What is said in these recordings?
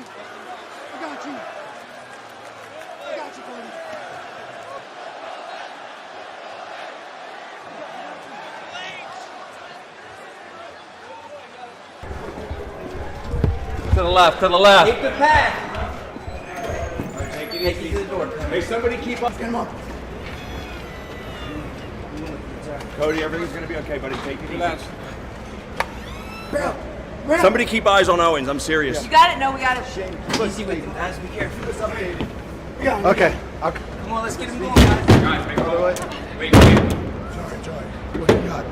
Cody. I got you. I got you, Cody. To the left, to the left. Take the path. Take it to the door. Hey, somebody keep up. Get him up. Cody, everything's gonna be okay, buddy. Take it easy. Bam. Somebody keep eyes on Owens. I'm serious. You got it? No, we got it. Easy with him, guys. Be careful. Let's update it. Okay. Come on, let's get him going, guys. Guys, make a Wait. wait. Sorry. What you got?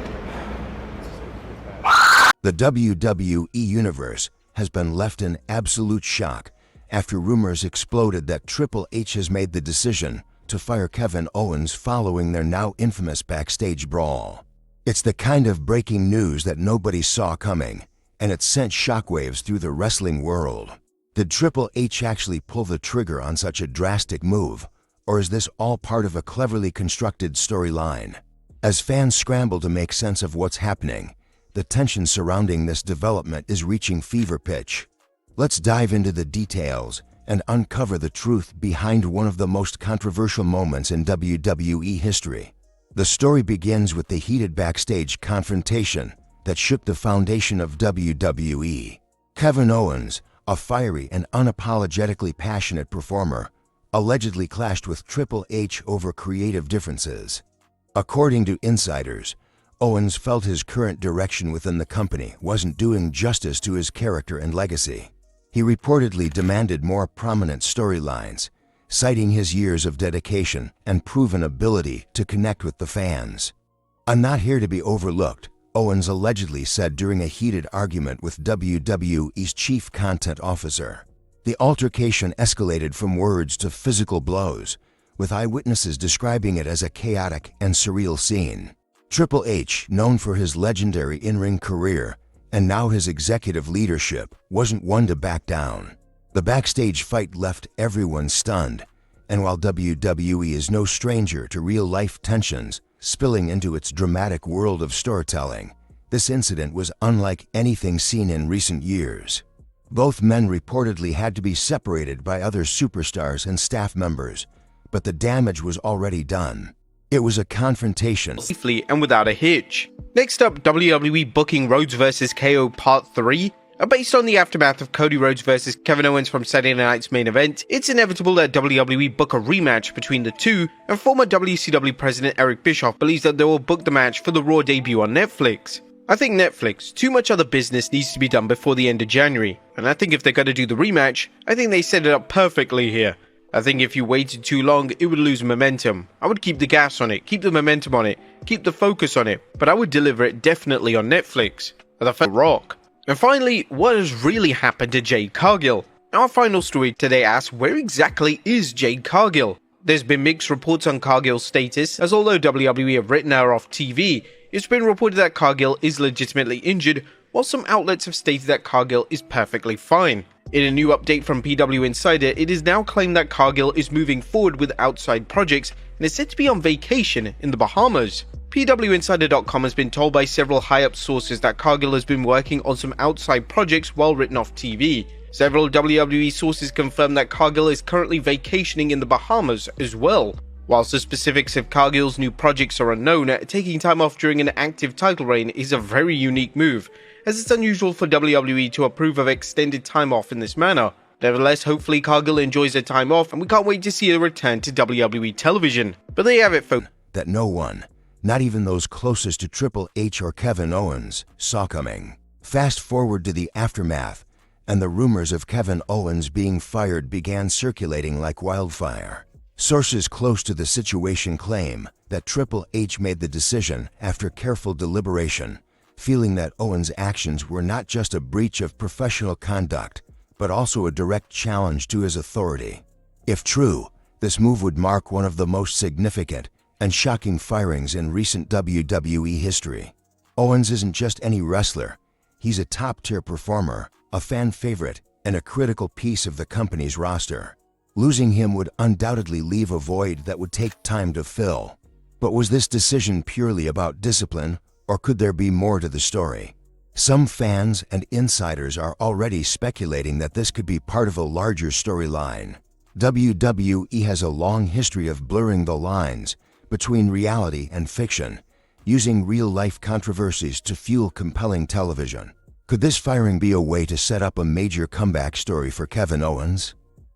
The WWE Universe has been left in absolute shock after rumors exploded that Triple H has made the decision to fire Kevin Owens following their now infamous backstage brawl. It's the kind of breaking news that nobody saw coming, and it sent shockwaves through the wrestling world. Did Triple H actually pull the trigger on such a drastic move, or is this all part of a cleverly constructed storyline? As fans scramble to make sense of what's happening, the tension surrounding this development is reaching fever pitch. Let's dive into the details and uncover the truth behind one of the most controversial moments in WWE history. The story begins with the heated backstage confrontation that shook the foundation of WWE. Kevin Owens, a fiery and unapologetically passionate performer, allegedly clashed with Triple H over creative differences. According to insiders, Owens felt his current direction within the company wasn't doing justice to his character and legacy. He reportedly demanded more prominent storylines, citing his years of dedication and proven ability to connect with the fans. "I'm not here to be overlooked," Owens allegedly said during a heated argument with WWE's chief content officer. The altercation escalated from words to physical blows, with eyewitnesses describing it as a chaotic and surreal scene. Triple H, known for his legendary in-ring career and now his executive leadership, wasn't one to back down. The backstage fight left everyone stunned, and while WWE is no stranger to real-life tensions spilling into its dramatic world of storytelling, this incident was unlike anything seen in recent years. Both men reportedly had to be separated by other superstars and staff members, but the damage was already done. It was a confrontation safely and without a hitch. Next up, WWE booking Rhodes vs. KO Part 3. Based on the aftermath of Cody Rhodes vs. Kevin Owens from Saturday night's main event, it's inevitable that WWE book a rematch between the two, and former WCW President Eric Bischoff believes that they will book the match for the Raw debut on Netflix. I think Netflix, too much other business needs to be done before the end of January, and I think if they're going to do the rematch, I think they set it up perfectly here. I think if you waited too long, it would lose momentum. I would keep the gas on it, keep the momentum on it, keep the focus on it, but I would deliver it definitely on Netflix. The Rock. And finally, what has really happened to Jade Cargill? Our final story today asks, where exactly is Jade Cargill? There's been mixed reports on Cargill's status, as although WWE have written her off TV, it's been reported that Cargill is legitimately injured, while some outlets have stated that Cargill is perfectly fine. In a new update from PW Insider, it is now claimed that Cargill is moving forward with outside projects and is said to be on vacation in the Bahamas. PWInsider.com has been told by several high-up sources that Cargill has been working on some outside projects while written off TV. Several WWE sources confirm that Cargill is currently vacationing in the Bahamas as well. Whilst the specifics of Cargill's new projects are unknown, taking time off during an active title reign is a very unique move, as it's unusual for WWE to approve of extended time off in this manner. Nevertheless, hopefully Cargill enjoys her time off, and we can't wait to see her return to WWE television. But there you have it, folks. that no one, not even those closest to Triple H or Kevin Owens, saw coming. Fast forward to the aftermath, and the rumors of Kevin Owens being fired began circulating like wildfire. Sources close to the situation claim that Triple H made the decision after careful deliberation, feeling that Owens' actions were not just a breach of professional conduct, but also a direct challenge to his authority. If true, this move would mark one of the most significant and shocking firings in recent WWE history. Owens isn't just any wrestler. He's a top-tier performer, a fan favorite, and a critical piece of the company's roster. Losing him would undoubtedly leave a void that would take time to fill. But was this decision purely about discipline, or could there be more to the story? Some fans and insiders are already speculating that this could be part of a larger storyline. WWE has a long history of blurring the lines between reality and fiction, using real-life controversies to fuel compelling television. Could this firing be a way to set up a major comeback story for Kevin Owens?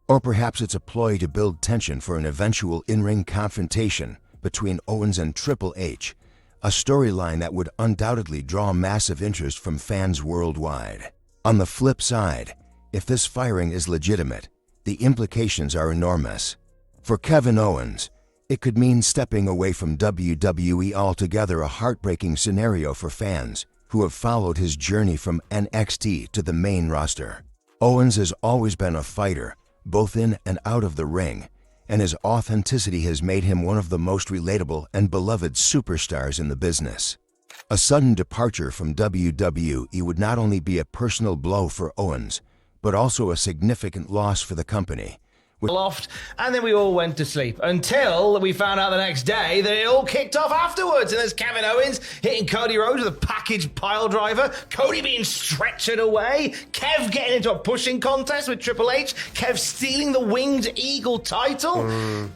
Or perhaps it's a ploy to build tension for an eventual in-ring confrontation between Owens and Triple H, a storyline that would undoubtedly draw massive interest from fans worldwide. On the flip side, if this firing is legitimate, the implications are enormous. For Kevin Owens, it could mean stepping away from WWE altogether, a heartbreaking scenario for fans who have followed his journey from NXT to the main roster. Owens has always been a fighter, both in and out of the ring, and his authenticity has made him one of the most relatable and beloved superstars in the business. A sudden departure from WWE would not only be a personal blow for Owens, but also a significant loss for the company. Loft, and then we all went to sleep until we found out the next day that it all kicked off afterwards. And there's Kevin Owens hitting Cody Rhodes with a package pile driver, Cody being stretchered away, Kev getting into a pushing contest with Triple H, Kev stealing the Winged Eagle title.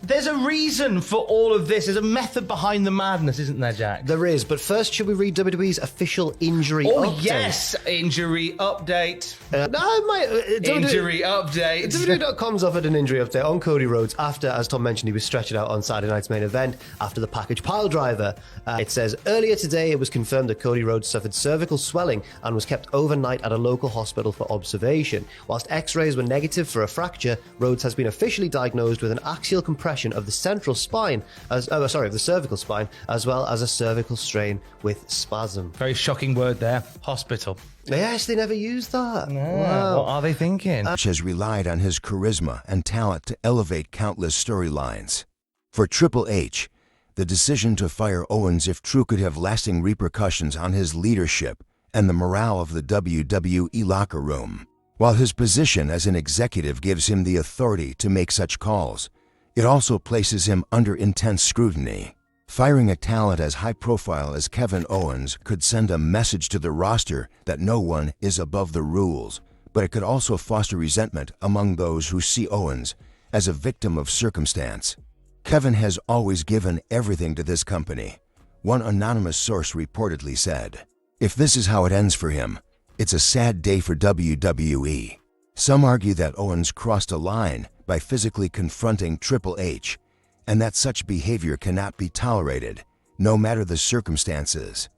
There's a reason for all of this. There's a method behind the madness, isn't there, Jack? There is, but first, should we read WWE's official injury update? Oh, yes, injury update. Injury update. WWE.com's offered an injury update on Cody Rhodes after, as Tom mentioned, he was stretched out on Saturday night's main event after the package pile driver. It says, earlier today it was confirmed that Cody Rhodes suffered cervical swelling and was kept overnight at a local hospital for observation. Whilst x-rays were negative for a fracture, Rhodes has been officially diagnosed with an axial compression of the central spine, of the cervical spine, as well as a cervical strain with spasm. Very shocking word there. Hospital. Yes, they never used that. Wow. What are they thinking? Has relied on his charisma and talent to elevate countless storylines. For Triple H, the decision to fire Owens, if true, could have lasting repercussions on his leadership and the morale of the WWE locker room. While his position as an executive gives him the authority to make such calls, it also places him under intense scrutiny. Firing a talent as high-profile as Kevin Owens could send a message to the roster that no one is above the rules, but it could also foster resentment among those who see Owens as a victim of circumstance. Kevin has always given everything to this company, one anonymous source reportedly said. If this is how it ends for him, it's a sad day for WWE. Some argue that Owens crossed a line by physically confronting Triple H, and that such behavior cannot be tolerated, no matter the circumstances.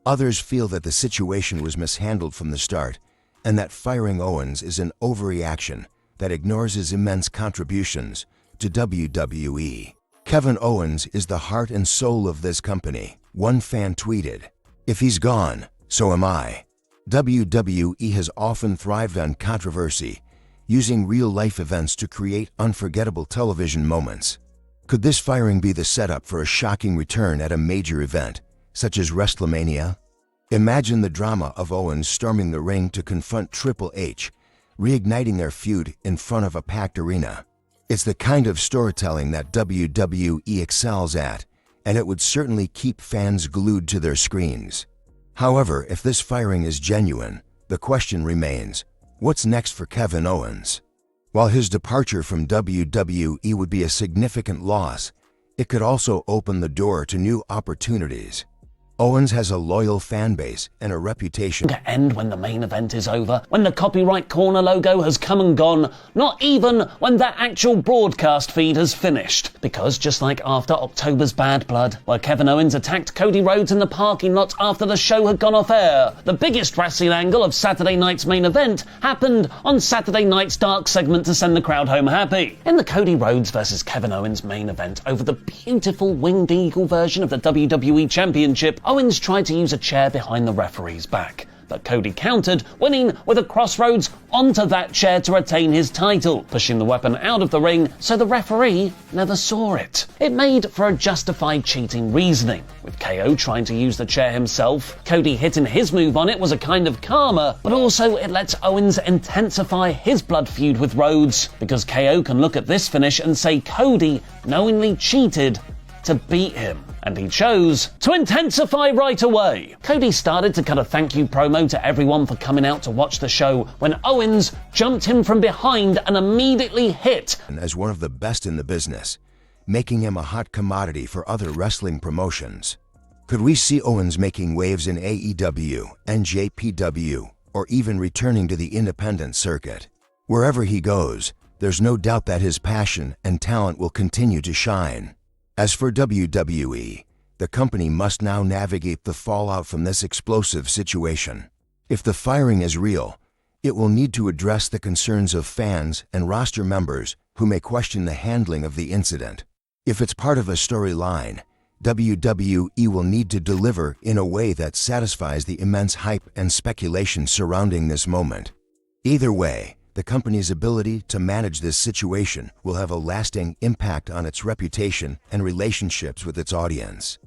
Others feel that the situation was mishandled from the start, and that firing Owens is an overreaction that ignores his immense contributions to WWE. Kevin Owens is the heart and soul of this company, one fan tweeted. If he's gone, so am I. WWE has often thrived on controversy, using real-life events to create unforgettable television moments. Could this firing be the setup for a shocking return at a major event, such as WrestleMania? Imagine the drama of Owens storming the ring to confront Triple H, reigniting their feud in front of a packed arena. It's the kind of storytelling that WWE excels at, and it would certainly keep fans glued to their screens. However, if this firing is genuine, the question remains, what's next for Kevin Owens? While his departure from WWE would be a significant loss, it could also open the door to new opportunities. Owens has a loyal fan base and a reputation to end when the main event is over, when the copyright corner logo has come and gone, not even when that actual broadcast feed has finished. Because just like after October's Bad Blood, where Kevin Owens attacked Cody Rhodes in the parking lot after the show had gone off air, the biggest wrestling angle of Saturday night's main event happened on Saturday night's dark segment to send the crowd home happy. In the Cody Rhodes versus Kevin Owens main event over the beautiful Winged Eagle version of the WWE Championship, Owens tried to use a chair behind the referee's back, but Cody countered, winning with a crossroads onto that chair to retain his title, pushing the weapon out of the ring so the referee never saw it. It made for a justified cheating reasoning, with KO trying to use the chair himself. Cody hitting his move on it was a kind of karma, but also it lets Owens intensify his blood feud with Rhodes, because KO can look at this finish and say Cody knowingly cheated to beat him, and he chose to intensify right away. Cody started to cut a thank you promo to everyone for coming out to watch the show when Owens jumped him from behind and immediately hit. As one of the best in the business, making him a hot commodity for other wrestling promotions. Could we see Owens making waves in AEW, NJPW, or even returning to the independent circuit? Wherever he goes, there's no doubt that his passion and talent will continue to shine. As for WWE, the company must now navigate the fallout from this explosive situation. If the firing is real, it will need to address the concerns of fans and roster members who may question the handling of the incident. If it's part of a storyline, WWE will need to deliver in a way that satisfies the immense hype and speculation surrounding this moment. Either way, the company's ability to manage this situation will have a lasting impact on its reputation and relationships with its audience.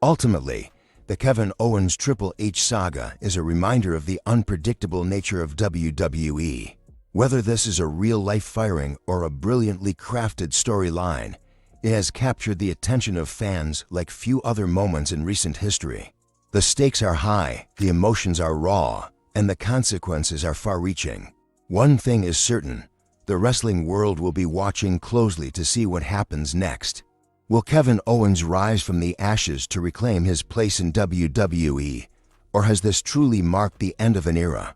Ultimately, the Kevin Owens Triple H saga is a reminder of the unpredictable nature of WWE. Whether this is a real-life firing or a brilliantly crafted storyline, it has captured the attention of fans like few other moments in recent history. The stakes are high, the emotions are raw, and the consequences are far-reaching. One thing is certain, the wrestling world will be watching closely to see what happens next. Will Kevin Owens rise from the ashes to reclaim his place in WWE, or has this truly marked the end of an era?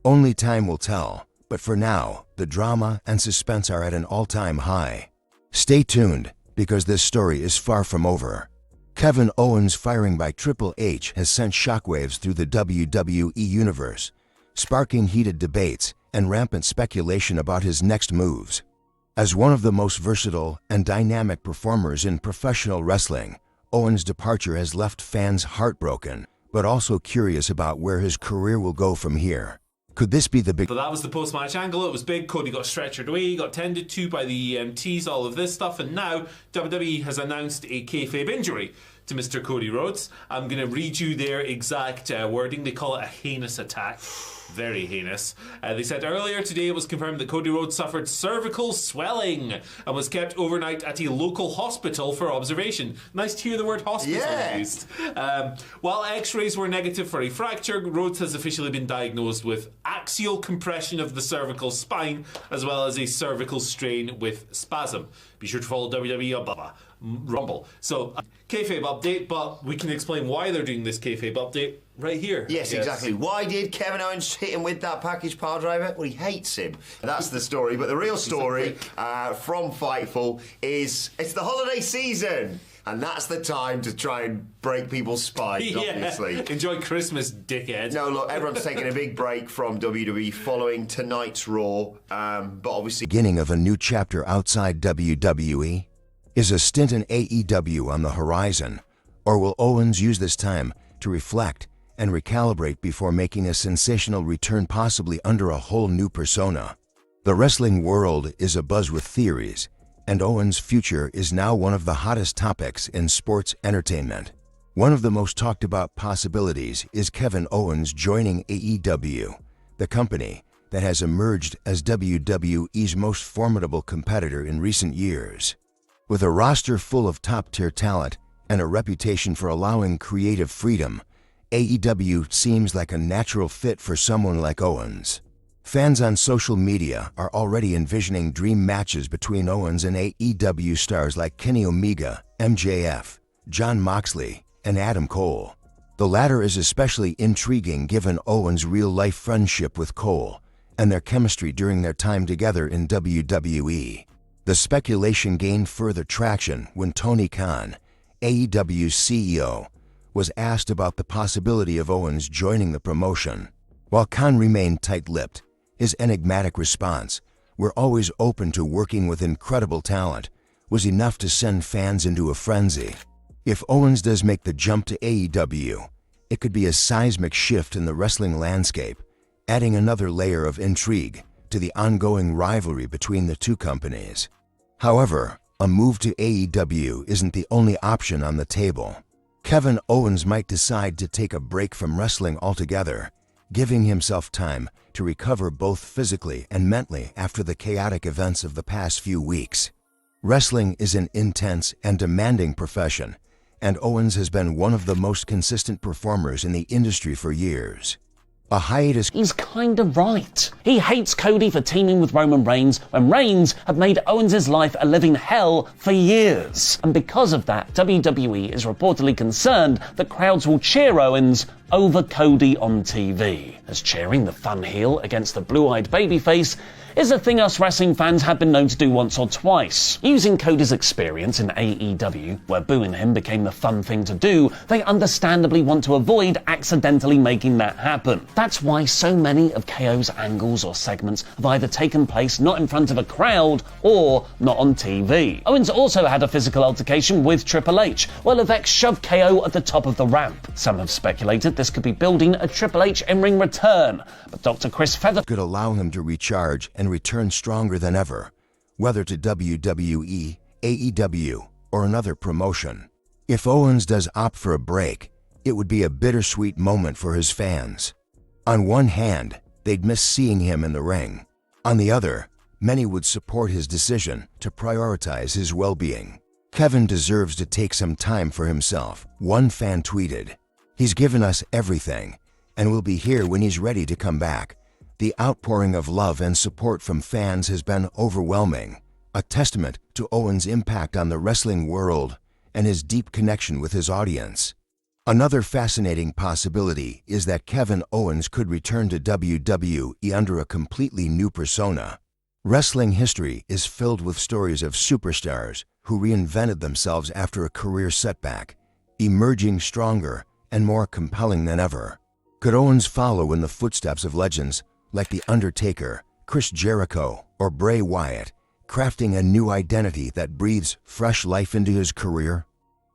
Only time will tell, but for now, the drama and suspense are at an all-time high. Stay tuned, because this story is far from over. Kevin Owens' firing by Triple H has sent shockwaves through the WWE Universe, sparking heated debates and rampant speculation about his next moves. As one of the most versatile and dynamic performers in professional wrestling, Owens' departure has left fans heartbroken, but also curious about where his career will go from here. Could this be the big... So that was the post-match angle. It was big. Cody got stretchered away, got tended to by the EMTs, all of this stuff, and now WWE has announced a kayfabe injury to Mr. Cody Rhodes. I'm going to read you their exact wording. They call it a heinous attack. Very heinous. They said earlier today it was confirmed that Cody Rhodes suffered cervical swelling and was kept overnight at a local hospital for observation. Nice to hear the word hospital used. While x-rays were negative for a fracture, Rhodes has officially been diagnosed with axial compression of the cervical spine as well as a cervical strain with spasm. Be sure to follow WWE on blah blah. Rumble. So, kayfabe update, but we can explain why they're doing this kayfabe update right here. Yes, exactly. Why did Kevin Owens hit him with that package pile driver? Well, he hates him. That's the story. But the real story from Fightful is it's the holiday season. And that's the time to try and break people's spines, obviously. Enjoy Christmas, dickhead. No, look, everyone's taking a big break from WWE following tonight's Raw. But obviously... Beginning of a new chapter outside WWE? Is a stint in AEW on the horizon, or will Owens use this time to reflect and recalibrate before making a sensational return, possibly under a whole new persona? The wrestling world is abuzz with theories, and Owens' future is now one of the hottest topics in sports entertainment. One of the most talked about possibilities is Kevin Owens joining AEW, the company that has emerged as WWE's most formidable competitor in recent years. With a roster full of top-tier talent and a reputation for allowing creative freedom, AEW seems like a natural fit for someone like Owens. Fans on social media are already envisioning dream matches between Owens and AEW stars like Kenny Omega, MJF, Jon Moxley, and Adam Cole. The latter is especially intriguing given Owens' real-life friendship with Cole and their chemistry during their time together in WWE. The speculation gained further traction when Tony Khan, AEW's CEO, was asked about the possibility of Owens joining the promotion. While Khan remained tight-lipped, his enigmatic response, "We're always open to working with incredible talent," was enough to send fans into a frenzy. If Owens does make the jump to AEW, it could be a seismic shift in the wrestling landscape, adding another layer of intrigue to the ongoing rivalry between the two companies. However, a move to AEW isn't the only option on the table. Kevin Owens might decide to take a break from wrestling altogether, giving himself time to recover both physically and mentally after the chaotic events of the past few weeks. Wrestling is an intense and demanding profession, and Owens has been one of the most consistent performers in the industry for years. A hiatus. He's kind of right. He hates Cody for teaming with Roman Reigns when Reigns had made Owens' life a living hell for years. And because of that, WWE is reportedly concerned that crowds will cheer Owens over Cody on TV, as cheering the fun heel against the blue-eyed babyface is a thing us wrestling fans have been known to do once or twice. Using Cody's experience in AEW, where booing him became the fun thing to do, they understandably want to avoid accidentally making that happen. That's why so many of KO's angles or segments have either taken place not in front of a crowd or not on TV. Owens also had a physical altercation with Triple H, while Levesque shoved KO at the top of the ramp. Some have speculated this could be building a Triple H in-ring return, but Dr. Chris Feather could allow him to recharge and return stronger than ever, whether to WWE, AEW, or another promotion. If Owens does opt for a break, it would be a bittersweet moment for his fans. On one hand, they'd miss seeing him in the ring. On the other, many would support his decision to prioritize his well-being. Kevin deserves to take some time for himself, one fan tweeted. He's given us everything, and will be here when he's ready to come back. The outpouring of love and support from fans has been overwhelming, a testament to Owens' impact on the wrestling world and his deep connection with his audience. Another fascinating possibility is that Kevin Owens could return to WWE under a completely new persona. Wrestling history is filled with stories of superstars who reinvented themselves after a career setback, emerging stronger and more compelling than ever. Could Owens follow in the footsteps of legends like The Undertaker, Chris Jericho, or Bray Wyatt, crafting a new identity that breathes fresh life into his career?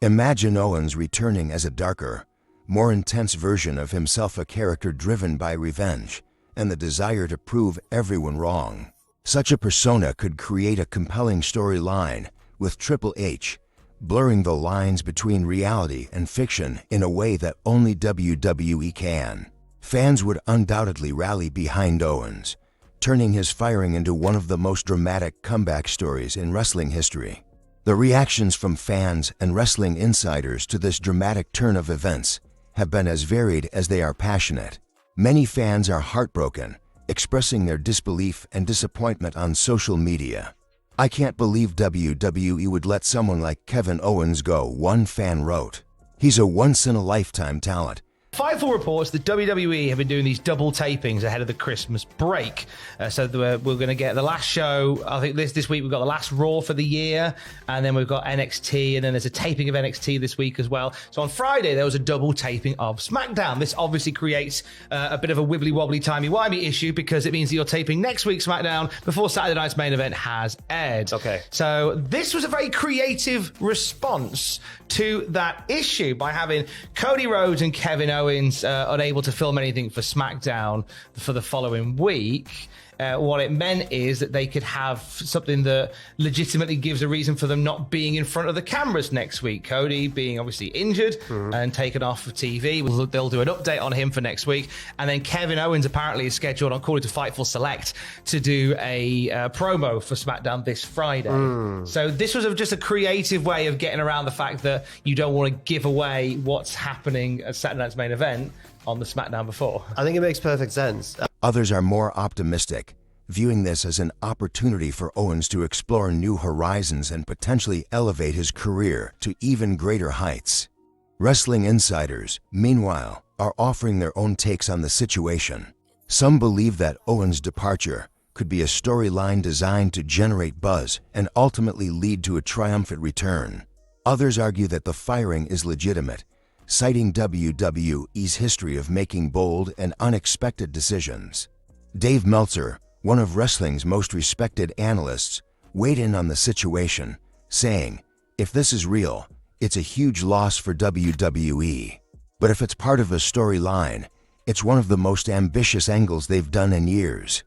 Imagine Owens returning as a darker, more intense version of himself, a character driven by revenge and the desire to prove everyone wrong. Such a persona could create a compelling storyline, with Triple H blurring the lines between reality and fiction in a way that only WWE can. Fans would undoubtedly rally behind Owens, turning his firing into one of the most dramatic comeback stories in wrestling history. The reactions from fans and wrestling insiders to this dramatic turn of events have been as varied as they are passionate. Many fans are heartbroken, expressing their disbelief and disappointment on social media. "I can't believe WWE would let someone like Kevin Owens go," one fan wrote. "He's a once-in-a-lifetime talent." Fightful reports that WWE have been doing these double tapings ahead of the Christmas break. So we're going to get the last show. I think this week we've got the last Raw for the year, and then we've got NXT, and then there's a taping of NXT this week as well. So on Friday there was a double taping of SmackDown. This obviously creates a bit of a wibbly-wobbly, timey-wimey issue, because it means that you're taping next week's SmackDown before Saturday night's main event has aired. Okay. So this was a very creative response to that issue by having Cody Rhodes and Kevin Owens unable to film anything for SmackDown for the following week. What it meant is that they could have something that legitimately gives a reason for them not being in front of the cameras next week. Cody being obviously injured and taken off of TV. They'll do an update on him for next week. And then Kevin Owens apparently is scheduled, according to Fightful Select, to do a promo for SmackDown this Friday. So this was just a creative way of getting around the fact that you don't want to give away what's happening at Saturday night's main event on the SmackDown before. I think it makes perfect sense. Others are more optimistic, viewing this as an opportunity for Owens to explore new horizons and potentially elevate his career to even greater heights. Wrestling insiders, meanwhile, are offering their own takes on the situation. Some believe that Owens' departure could be a storyline designed to generate buzz and ultimately lead to a triumphant return. Others argue that the firing is legitimate, citing WWE's history of making bold and unexpected decisions. Dave Meltzer, one of wrestling's most respected analysts, weighed in on the situation, saying, "If this is real, it's a huge loss for WWE. But if it's part of a storyline, it's one of the most ambitious angles they've done in years."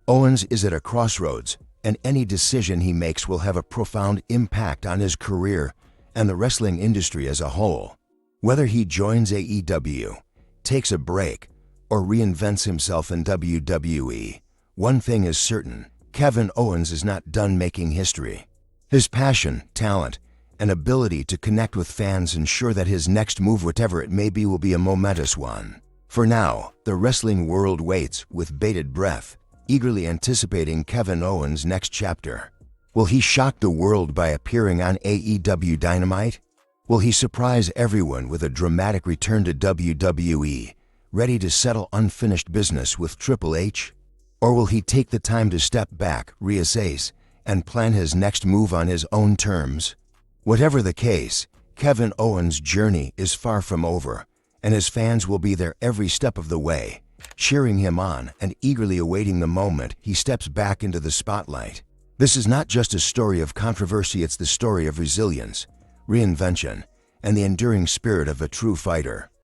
Owens is at a crossroads, and any decision he makes will have a profound impact on his career and the wrestling industry as a whole. Whether he joins AEW, takes a break, or reinvents himself in WWE, one thing is certain: Kevin Owens is not done making history. His passion, talent, and ability to connect with fans ensure that his next move, whatever it may be, will be a momentous one. For now, the wrestling world waits with bated breath, eagerly anticipating Kevin Owens' next chapter. Will he shock the world by appearing on AEW Dynamite? Will he surprise everyone with a dramatic return to WWE, ready to settle unfinished business with Triple H? Or will he take the time to step back, reassess, and plan his next move on his own terms? Whatever the case, Kevin Owens' journey is far from over, and his fans will be there every step of the way, cheering him on and eagerly awaiting the moment he steps back into the spotlight. This is not just a story of controversy, it's the story of resilience, reinvention, and the enduring spirit of a true fighter.